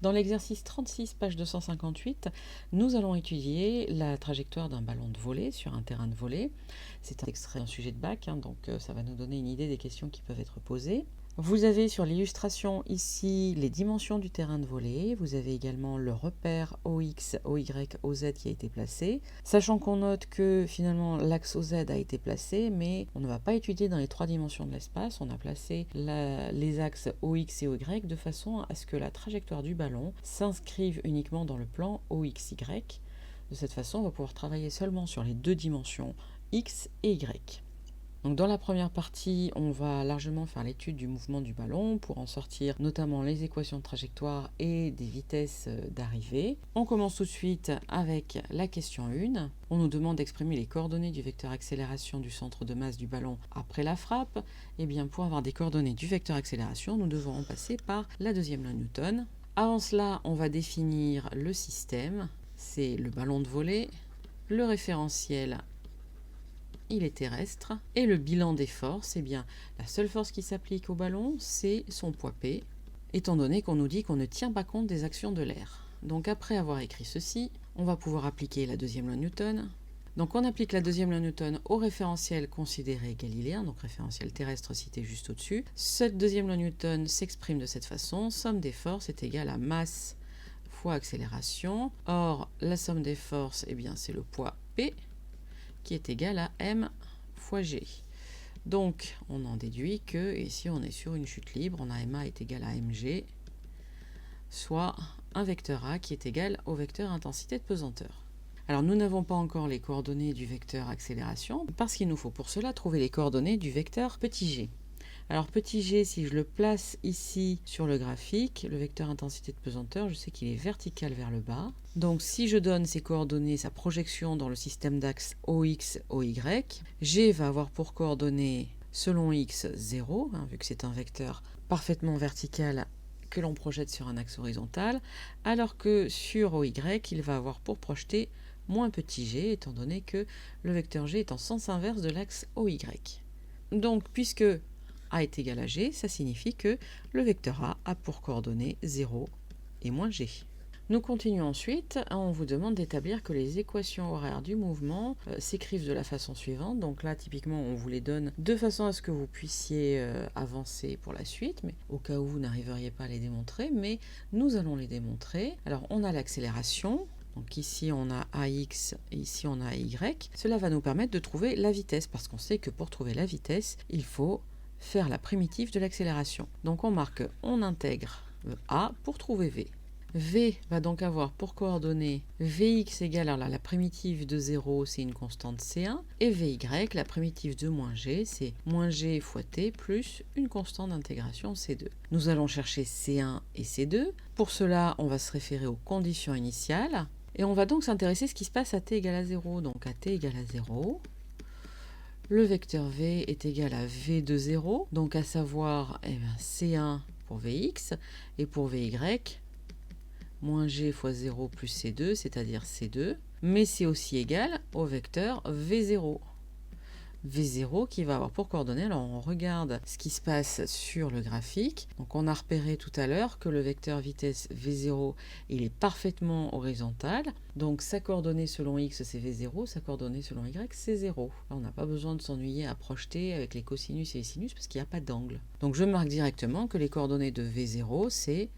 Dans l'exercice 36, page 258, nous allons étudier la trajectoire d'un ballon de volley sur un terrain de volley. C'est un extrait d'un sujet de bac, donc ça va nous donner une idée des questions qui peuvent être posées. Vous avez sur l'illustration ici les dimensions du terrain de volley. Vous avez également le repère OX, OY, OZ qui a été placé. Sachant qu'on note que finalement l'axe OZ a été placé, mais on ne va pas étudier dans les trois dimensions de l'espace. On a placé les axes OX et OY de façon à ce que la trajectoire du ballon s'inscrive uniquement dans le plan OXY. De cette façon, on va pouvoir travailler seulement sur les deux dimensions X et Y. Donc dans la première partie, on va largement faire l'étude du mouvement du ballon pour en sortir notamment les équations de trajectoire et des vitesses d'arrivée. On commence tout de suite avec la question 1. On nous demande d'exprimer les coordonnées du vecteur accélération du centre de masse du ballon après la frappe. Et bien pour avoir des coordonnées du vecteur accélération, nous devons en passer par la deuxième loi Newton. Avant cela, on va définir le système. C'est le ballon de volley, le référentiel il est terrestre. Et le bilan des forces, eh bien, la seule force qui s'applique au ballon, c'est son poids P, étant donné qu'on nous dit qu'on ne tient pas compte des actions de l'air. Donc après avoir écrit ceci, on va pouvoir appliquer la deuxième loi Newton. Donc on applique la deuxième loi Newton au référentiel considéré galiléen, donc référentiel terrestre cité juste au-dessus. Cette deuxième loi Newton s'exprime de cette façon, somme des forces est égale à masse fois accélération. Or, la somme des forces, eh bien, c'est le poids P, qui est égal à m fois g. Donc, on en déduit que, ici on est sur une chute libre, on a ma est égal à mg, soit un vecteur a qui est égal au vecteur intensité de pesanteur. Alors, nous n'avons pas encore les coordonnées du vecteur accélération, parce qu'il nous faut pour cela trouver les coordonnées du vecteur petit g. Alors petit g, si je le place ici sur le graphique, le vecteur intensité de pesanteur, je sais qu'il est vertical vers le bas. Donc si je donne ses coordonnées, sa projection dans le système d'axe OX, OY, g va avoir pour coordonnées selon x 0, vu que c'est un vecteur parfaitement vertical que l'on projette sur un axe horizontal, alors que sur OY, il va avoir pour projeter moins petit g, étant donné que le vecteur g est en sens inverse de l'axe OY. Donc puisque a est égal à g, ça signifie que le vecteur a pour coordonnées 0 et moins g. Nous continuons ensuite, on vous demande d'établir que les équations horaires du mouvement s'écrivent de la façon suivante. Donc là, typiquement, on vous les donne de façon à ce que vous puissiez avancer pour la suite, mais au cas où vous n'arriveriez pas à les démontrer, mais nous allons les démontrer. Alors, on a l'accélération. Donc ici on a AX et ici on a AY. Cela va nous permettre de trouver la vitesse, parce qu'on sait que pour trouver la vitesse, il faut faire la primitive de l'accélération. Donc on marque, on intègre A pour trouver V. V va donc avoir pour coordonnées Vx égale, alors là, la primitive de 0, c'est une constante C1, et Vy, la primitive de moins G, c'est moins G fois T plus une constante d'intégration C2. Nous allons chercher C1 et C2. Pour cela, on va se référer aux conditions initiales, et on va donc s'intéresser à ce qui se passe à T égale à 0. Donc à T égale à 0, le vecteur V est égal à V de 0, donc à savoir C1 pour Vx, et pour Vy, moins G fois 0 plus C2, c'est-à-dire C2, mais c'est aussi égal au vecteur V0. V0 qui va avoir pour coordonnées, alors on regarde ce qui se passe sur le graphique. Donc on a repéré tout à l'heure que le vecteur vitesse V0, il est parfaitement horizontal. Donc sa coordonnée selon X c'est V0, sa coordonnée selon Y c'est 0. Là, on n'a pas besoin de s'ennuyer à projeter avec les cosinus et les sinus parce qu'il n'y a pas d'angle. Donc je marque directement que les coordonnées de V0 c'est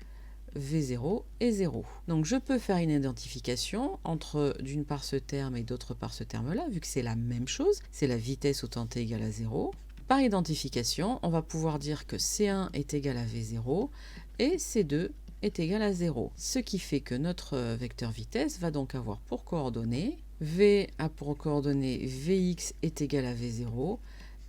V0 et 0. Donc je peux faire une identification entre d'une part ce terme et d'autre part ce terme-là, vu que c'est la même chose, c'est la vitesse au temps t égale à 0. Par identification, on va pouvoir dire que C1 est égal à V0 et C2 est égal à 0. Ce qui fait que notre vecteur vitesse va donc avoir pour coordonnées, V a pour coordonnées Vx est égal à V0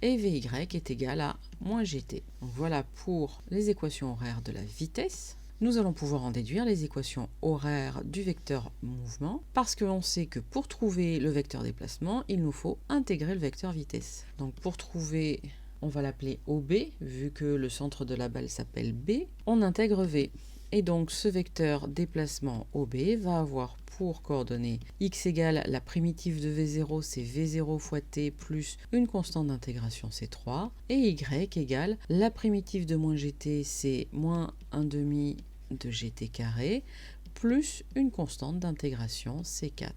et Vy est égal à moins gt. Donc voilà pour les équations horaires de la vitesse. Nous allons pouvoir en déduire les équations horaires du vecteur mouvement, parce que l'on sait que pour trouver le vecteur déplacement, il nous faut intégrer le vecteur vitesse. Donc pour trouver, on va l'appeler OB, vu que le centre de la balle s'appelle B, on intègre V. Et donc ce vecteur déplacement OB va avoir pour coordonnées x égale la primitive de V0, c'est V0 fois t plus une constante d'intégration C3, et y égale la primitive de moins gt, c'est moins 1 demi de gt carré plus une constante d'intégration C4.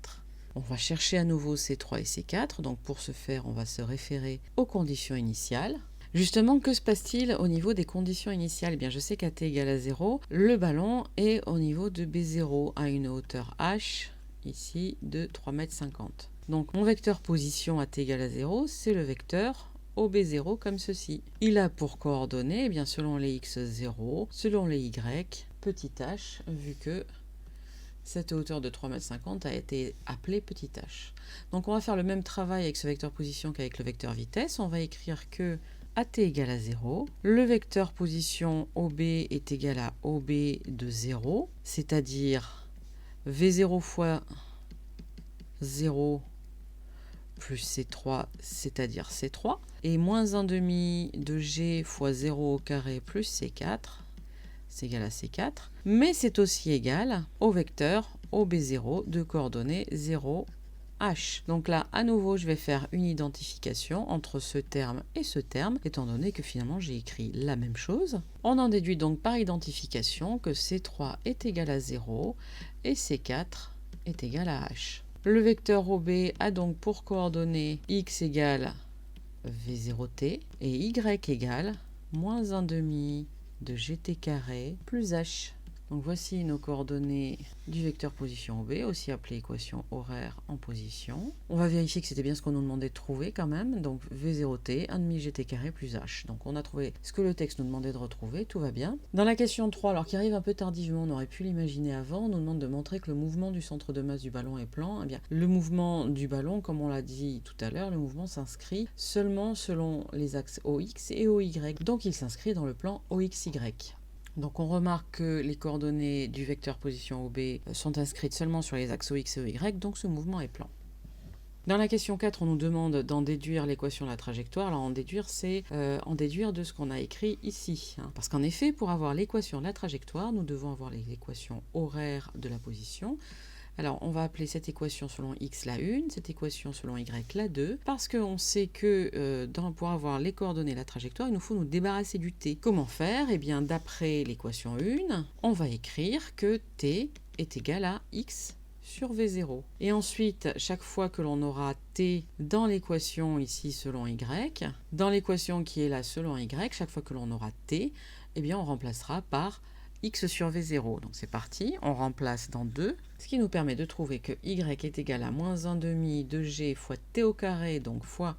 On va chercher à nouveau C3 et C4, donc pour ce faire, on va se référer aux conditions initiales. Justement, que se passe-t-il au niveau des conditions initiales? Eh bien, je sais qu'à t égale à 0, le ballon est au niveau de B0 à une hauteur h, ici, de 3,50 m. Donc, mon vecteur position à t égale à 0, c'est le vecteur OB0 comme ceci. Il a pour coordonnées, eh bien, selon les x0, selon les y, petit h, vu que cette hauteur de 3,50 m a été appelée petit h. Donc, on va faire le même travail avec ce vecteur position qu'avec le vecteur vitesse. On va écrire que à t égale à 0, le vecteur position OB est égal à OB de 0, c'est-à-dire V0 fois 0 plus C3, c'est-à-dire C3, et moins 1 demi de G fois 0 au carré plus C4, c'est égal à C4, mais c'est aussi égal au vecteur OB0 de coordonnées 0, H. Donc là, à nouveau, je vais faire une identification entre ce terme et ce terme, étant donné que finalement j'ai écrit la même chose. On en déduit donc par identification que C3 est égal à 0 et C4 est égal à H. Le vecteur OB a donc pour coordonnées x égale V0t et y égale moins 1 demi de gt carré plus H. Donc voici nos coordonnées du vecteur position OB, aussi appelé équation horaire en position. On va vérifier que c'était bien ce qu'on nous demandait de trouver quand même. Donc V0t, 1,5 gt carré plus h. Donc on a trouvé ce que le texte nous demandait de retrouver, tout va bien. Dans la question 3, alors qui arrive un peu tardivement, on aurait pu l'imaginer avant, on nous demande de montrer que le mouvement du centre de masse du ballon est plan. Eh bien, le mouvement du ballon, comme on l'a dit tout à l'heure, le mouvement s'inscrit seulement selon les axes OX et OY. Donc il s'inscrit dans le plan OXY. Donc on remarque que les coordonnées du vecteur position OB sont inscrites seulement sur les axes OX et OY, donc ce mouvement est plan. Dans la question 4, on nous demande d'en déduire l'équation de la trajectoire. Alors en déduire, c'est en déduire de ce qu'on a écrit ici. Parce qu'en effet, pour avoir l'équation de la trajectoire, nous devons avoir les équations horaires de la position. Alors, on va appeler cette équation selon x la 1, cette équation selon y la 2, parce qu'on sait que pour avoir les coordonnées de la trajectoire, il nous faut nous débarrasser du t. Comment faire? Eh bien, d'après l'équation 1, on va écrire que t est égal à x sur V0. Et ensuite, chaque fois que l'on aura t dans l'équation ici selon y, dans l'équation qui est là selon y, chaque fois que l'on aura t, eh bien, on remplacera par x sur V0. Donc c'est parti, on remplace dans 2, ce qui nous permet de trouver que y est égal à moins 1 demi de g fois t au carré, donc fois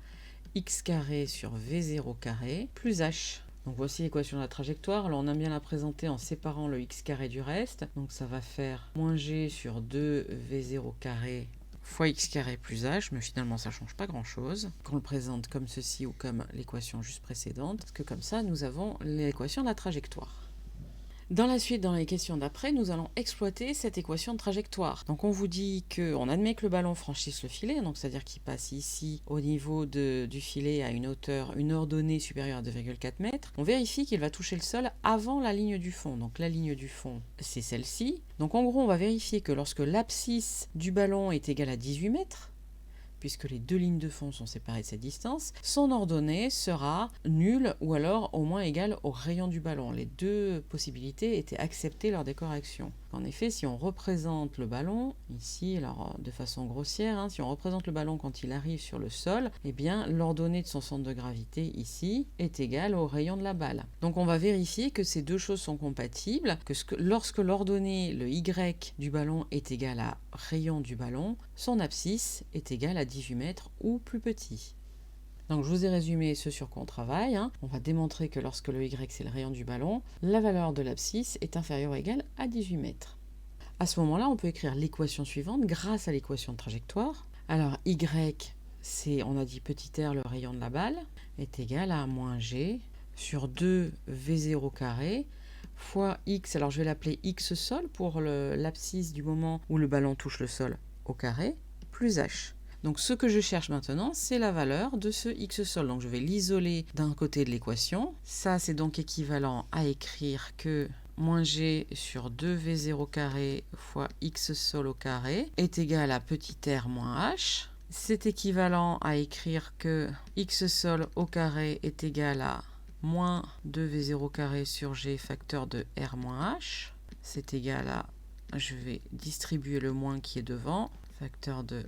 x carré sur V0 carré, plus h. Donc voici l'équation de la trajectoire. Alors on aime bien la présenter en séparant le x carré du reste. Donc ça va faire moins g sur 2 V0 carré fois x carré plus h, mais finalement ça ne change pas grand chose. Qu'on le présente comme ceci ou comme l'équation juste précédente, parce que comme ça nous avons l'équation de la trajectoire. Dans la suite, dans les questions d'après, nous allons exploiter cette équation de trajectoire. Donc on vous dit qu'on admet que le ballon franchisse le filet, donc c'est-à-dire qu'il passe ici au niveau du filet à une heure donnée supérieure à 2,4 m. On vérifie qu'il va toucher le sol avant la ligne du fond. Donc la ligne du fond, c'est celle-ci. Donc en gros, on va vérifier que lorsque l'abscisse du ballon est égale à 18 mètres, puisque les deux lignes de fond sont séparées de cette distance, son ordonnée sera nulle ou alors au moins égale au rayon du ballon. Les deux possibilités étaient acceptées lors des corrections. En effet, si on représente le ballon, ici, alors de façon grossière, si on représente le ballon quand il arrive sur le sol, eh bien l'ordonnée de son centre de gravité ici est égale au rayon de la balle. Donc on va vérifier que ces deux choses sont compatibles, que lorsque l'ordonnée, le y du ballon est égal à rayon du ballon, son abscisse est égale à 18 mètres ou plus petit. Donc je vous ai résumé ce sur quoi on travaille. On va démontrer que lorsque le y c'est le rayon du ballon, la valeur de l'abscisse est inférieure ou égale à 18 mètres. À ce moment-là, on peut écrire l'équation suivante grâce à l'équation de trajectoire. Alors y, c'est, on a dit petit r, le rayon de la balle, est égal à moins g sur 2 v0 carré fois x, alors je vais l'appeler x sol pour l'abscisse du moment où le ballon touche le sol au carré, plus h. Donc ce que je cherche maintenant, c'est la valeur de ce x sol. Donc je vais l'isoler d'un côté de l'équation. Ça, c'est donc équivalent à écrire que moins g sur 2v0 carré fois x sol au carré est égal à petit r moins h. C'est équivalent à écrire que x sol au carré est égal à moins 2v0 carré sur g facteur de r moins h. c'est égal à, je vais distribuer le moins qui est devant, facteur de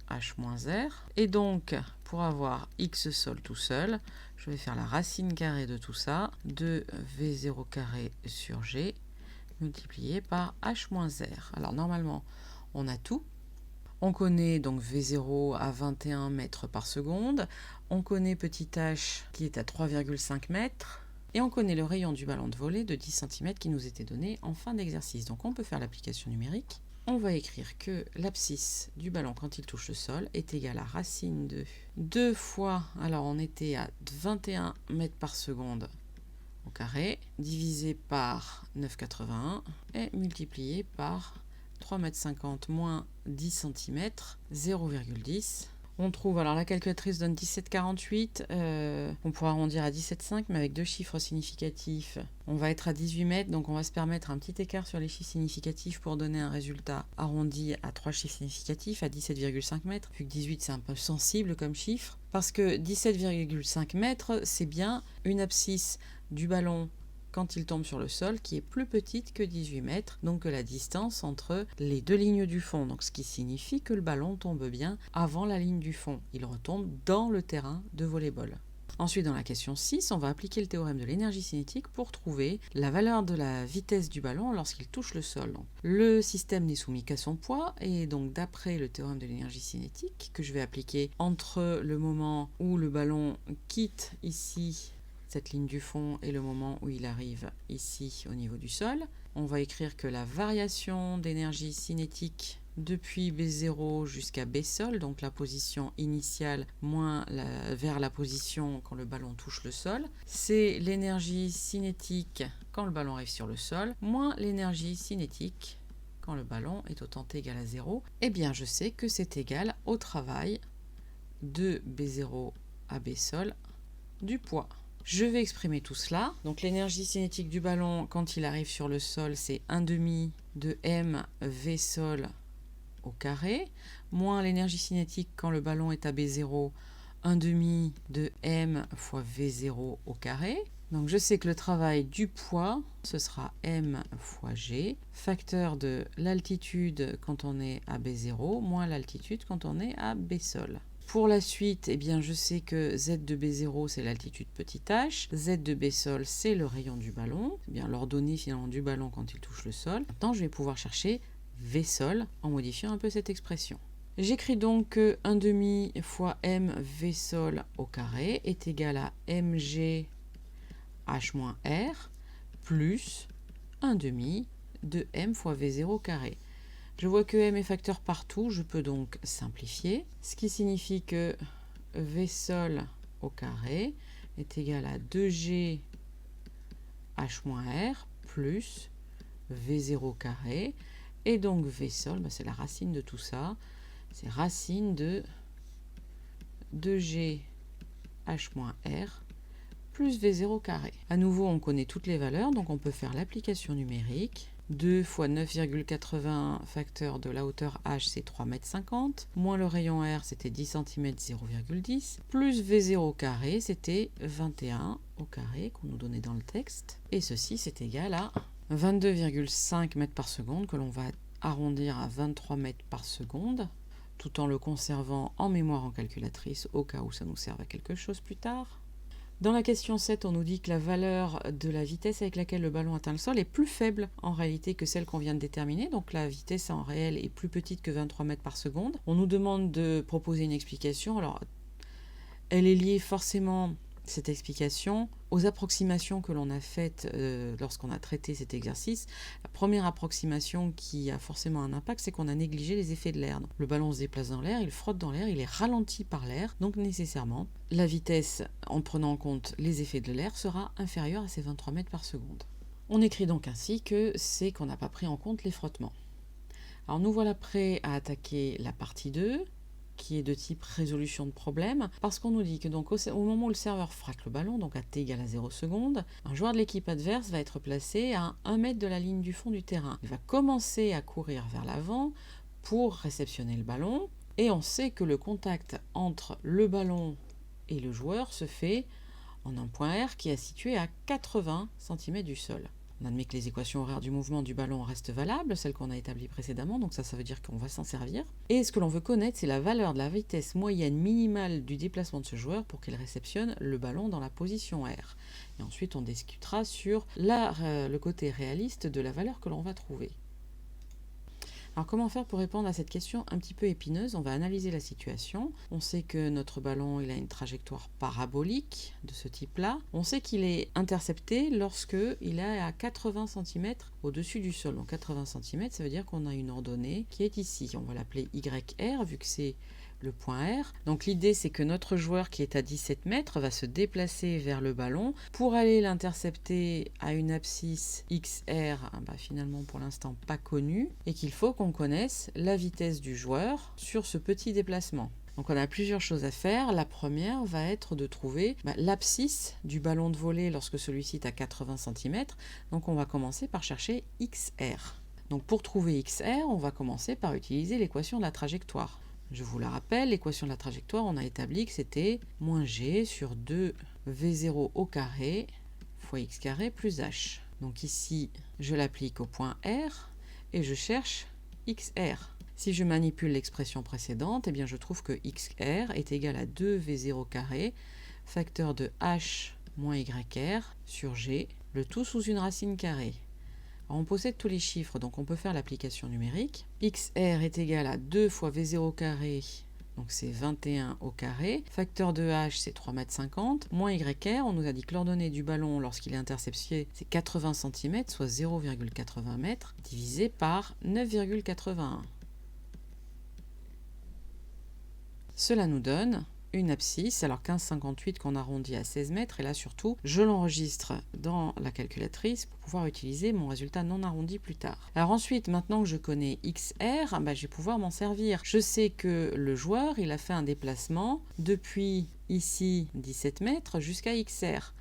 h-r. Et donc, pour avoir x sol tout seul, je vais faire la racine carrée de tout ça, de v0 carré sur g, multiplié par h-r. Alors normalement, on a tout. On connaît donc V0 à 21 mètres par seconde. On connaît petit h qui est à 3,5 mètres. Et on connaît le rayon du ballon de volée de 10 cm qui nous était donné en fin d'exercice. Donc on peut faire l'application numérique. On va écrire que l'abscisse du ballon quand il touche le sol est égale à racine de 2 fois, alors on était à 21 mètres par seconde au carré, divisé par 9,81 et multiplié par 3,50 m moins 10 cm, 0,10. On trouve, alors la calculatrice donne 17,48, on pourra arrondir à 17,5, mais avec deux chiffres significatifs, on va être à 18 mètres, donc on va se permettre un petit écart sur les chiffres significatifs pour donner un résultat arrondi à 3 chiffres significatifs, à 17,5 mètres, vu que 18 c'est un peu sensible comme chiffre, parce que 17,5 mètres, c'est bien une abscisse du ballon quand il tombe sur le sol, qui est plus petite que 18 mètres, donc que la distance entre les deux lignes du fond. Donc ce qui signifie que le ballon tombe bien avant la ligne du fond. Il retombe dans le terrain de volley-ball. Ensuite, dans la question 6, on va appliquer le théorème de l'énergie cinétique pour trouver la valeur de la vitesse du ballon lorsqu'il touche le sol. Donc, le système n'est soumis qu'à son poids, et donc d'après le théorème de l'énergie cinétique, que je vais appliquer entre le moment où le ballon quitte ici cette ligne du fond et le moment où il arrive ici au niveau du sol, on va écrire que la variation d'énergie cinétique depuis B0 jusqu'à B sol, donc la position initiale moins vers la position quand le ballon touche le sol, c'est l'énergie cinétique quand le ballon arrive sur le sol, moins l'énergie cinétique quand le ballon est au temps t égal à 0. Eh bien, je sais que c'est égal au travail de B0 à B sol du poids. Je vais exprimer tout cela. Donc l'énergie cinétique du ballon quand il arrive sur le sol, c'est 1/2 de m v sol au carré, moins l'énergie cinétique quand le ballon est à B0, 1/2 de m fois V0 au carré. Donc je sais que le travail du poids, ce sera m fois g, facteur de l'altitude quand on est à B0, moins l'altitude quand on est à B sol. Pour la suite, eh bien, je sais que z de B0, c'est l'altitude petit h, z de B sol, c'est le rayon du ballon, c'est bien l'ordonnée finalement du ballon quand il touche le sol. Maintenant, je vais pouvoir chercher V sol en modifiant un peu cette expression. J'écris donc que 1/2 fois m V sol au carré est égal à mg h-r plus 1/2 de m fois V0 au carré. Je vois que m est facteur partout, je peux donc simplifier, ce qui signifie que V sol au carré est égal à 2g h-r plus V0 au carré, et donc V sol, c'est la racine de tout ça, c'est racine de 2g h-r plus V0 au carré. À nouveau, on connaît toutes les valeurs, donc on peut faire l'application numérique. 2 fois 9,80 facteur de la hauteur h, c'est 3,50 m, moins le rayon r, c'était 10 cm, 0,10, plus V0 au carré, c'était 21 au carré qu'on nous donnait dans le texte. Et ceci, c'est égal à 22,5 mètres par seconde, que l'on va arrondir à 23 mètres par seconde, tout en le conservant en mémoire en calculatrice, au cas où ça nous serve à quelque chose plus tard. Dans la question 7, on nous dit que la valeur de la vitesse avec laquelle le ballon atteint le sol est plus faible en réalité que celle qu'on vient de déterminer. Donc la vitesse en réel est plus petite que 23 mètres par seconde. On nous demande de proposer une explication. Alors, elle est liée forcément, cette explication, aux approximations que l'on a faites lorsqu'on a traité cet exercice. La première approximation qui a forcément un impact, c'est qu'on a négligé les effets de l'air. Le ballon se déplace dans l'air, il frotte dans l'air, il est ralenti par l'air, donc nécessairement, la vitesse, en prenant en compte les effets de l'air, sera inférieure à ces 23 mètres par seconde. On écrit donc ainsi que c'est qu'on n'a pas pris en compte les frottements. Alors nous voilà prêts à attaquer la partie 2, qui est de type résolution de problème, parce qu'on nous dit que donc au moment où le serveur frappe le ballon, donc à t égale à 0 secondes, un joueur de l'équipe adverse va être placé à 1 mètre de la ligne du fond du terrain. Il va commencer à courir vers l'avant pour réceptionner le ballon, et on sait que le contact entre le ballon et le joueur se fait en un point R qui est situé à 80 cm du sol. On admet que les équations horaires du mouvement du ballon restent valables, celles qu'on a établies précédemment, donc ça veut dire qu'on va s'en servir. Et ce que l'on veut connaître, c'est la valeur de la vitesse moyenne minimale du déplacement de ce joueur pour qu'il réceptionne le ballon dans la position R. Et ensuite, on discutera sur le côté réaliste de la valeur que l'on va trouver. Alors comment faire pour répondre à cette question un petit peu épineuse? On va analyser la situation. On sait que notre ballon il a une trajectoire parabolique de ce type-là. On sait qu'il est intercepté lorsque il est à 80 cm au-dessus du sol. Donc 80 cm, ça veut dire qu'on a une ordonnée qui est ici. On va l'appeler YR vu que c'est le point R. Donc l'idée c'est que notre joueur qui est à 17 mètres va se déplacer vers le ballon pour aller l'intercepter à une abscisse XR, finalement pour l'instant pas connue, et qu'il faut qu'on connaisse la vitesse du joueur sur ce petit déplacement. Donc on a plusieurs choses à faire. La première va être de trouver l'abscisse du ballon de volée lorsque celui-ci est à 80 cm. Donc on va commencer par chercher XR. Donc pour trouver XR, on va commencer par utiliser l'équation de la trajectoire. Je vous la rappelle, l'équation de la trajectoire, on a établi que c'était moins g sur 2v0 au carré fois x carré plus h. Donc ici, je l'applique au point R et je cherche xr. Si je manipule l'expression précédente, eh bien je trouve que xr est égal à 2v0 carré, facteur de h moins yr sur g, le tout sous une racine carrée. On possède tous les chiffres, donc on peut faire l'application numérique. XR est égal à 2 fois V0 carré, donc c'est 21 au carré. Facteur de H, c'est 3,50 m. Moins YR, on nous a dit que l'ordonnée du ballon lorsqu'il est intercepté, c'est 80 cm, soit 0,80 m, divisé par 9,81. Cela nous donne une abscisse, alors 15,58 qu'on arrondit à 16 mètres, et là surtout, je l'enregistre dans la calculatrice pour pouvoir utiliser mon résultat non arrondi plus tard. Alors ensuite, maintenant que je connais XR, je vais pouvoir m'en servir. Je sais que le joueur, il a fait un déplacement depuis ici 17 mètres jusqu'à XR.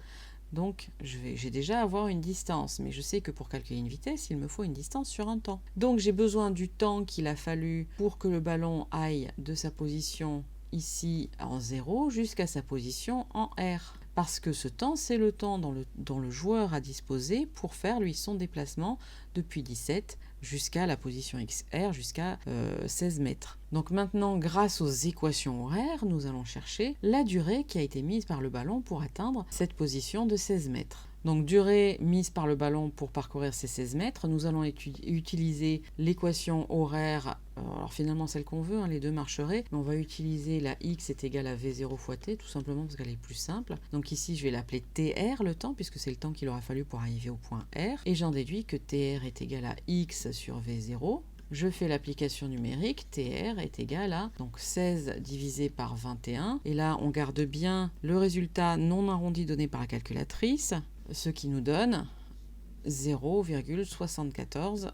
Donc, j'ai déjà avoir une distance, mais je sais que pour calculer une vitesse, il me faut une distance sur un temps. Donc, j'ai besoin du temps qu'il a fallu pour que le ballon aille de sa position ici en 0 jusqu'à sa position en R. Parce que ce temps, c'est le temps dont le joueur a disposé pour faire lui son déplacement depuis 17 jusqu'à la position XR, jusqu'à 16 mètres. Donc maintenant, grâce aux équations horaires, nous allons chercher la durée qui a été mise par le ballon pour atteindre cette position de 16 mètres. Donc durée mise par le ballon pour parcourir ces 16 mètres, nous allons utiliser l'équation horaire, alors finalement celle qu'on veut, les deux marcheraient, mais on va utiliser la x est égale à v0 fois t, tout simplement parce qu'elle est plus simple. Donc ici je vais l'appeler tr le temps, puisque c'est le temps qu'il aura fallu pour arriver au point R, et j'en déduis que tr est égal à x sur v0. Je fais l'application numérique, TR est égal à donc 16 divisé par 21. Et là, on garde bien le résultat non arrondi donné par la calculatrice, ce qui nous donne 0,74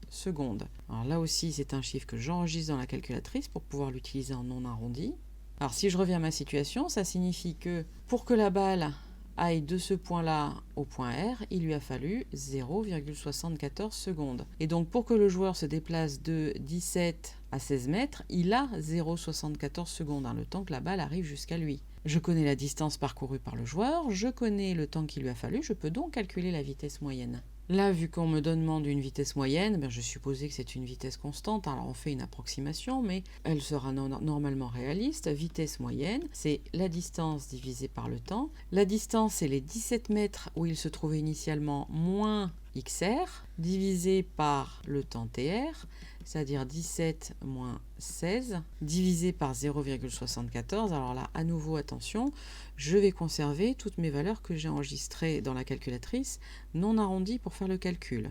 secondes. Alors là aussi, c'est un chiffre que j'enregistre dans la calculatrice pour pouvoir l'utiliser en non arrondi. Alors si je reviens à ma situation, ça signifie que pour que la balle aille de ce point-là au point R, il lui a fallu 0,74 secondes. Et donc pour que le joueur se déplace de 17 à 16 mètres, il a 0,74 secondes, le temps que la balle arrive jusqu'à lui. Je connais la distance parcourue par le joueur, je connais le temps qu'il lui a fallu, je peux donc calculer la vitesse moyenne. Là, vu qu'on me demande une vitesse moyenne, je supposais que c'est une vitesse constante. Alors on fait une approximation, mais elle sera normalement réaliste. Vitesse moyenne, c'est la distance divisée par le temps. La distance, c'est les 17 mètres où il se trouvait initialement moins XR, divisé par le temps TR, c'est-à-dire 17 moins 16, divisé par 0,74. Alors là, à nouveau, attention, je vais conserver toutes mes valeurs que j'ai enregistrées dans la calculatrice, non arrondies pour faire le calcul.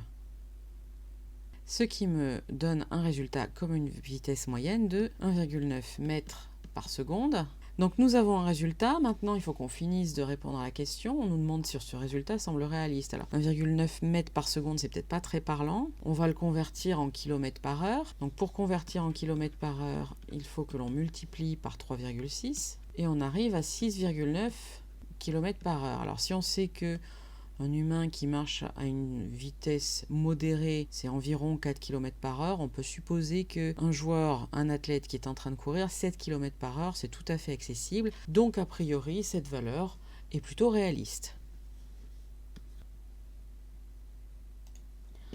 Ce qui me donne un résultat comme une vitesse moyenne de 1,9 mètres par seconde. Donc nous avons un résultat, maintenant il faut qu'on finisse de répondre à la question. On nous demande si ce résultat semble réaliste. Alors 1,9 mètres par seconde, c'est peut-être pas très parlant. On va le convertir en kilomètres par heure. Donc pour convertir en kilomètres par heure, il faut que l'on multiplie par 3,6 et on arrive à 6,9 km par heure. Alors si on sait que un humain qui marche à une vitesse modérée, c'est environ 4 km par heure. On peut supposer qu'un joueur, un athlète qui est en train de courir 7 km par heure, c'est tout à fait accessible. Donc, a priori, cette valeur est plutôt réaliste.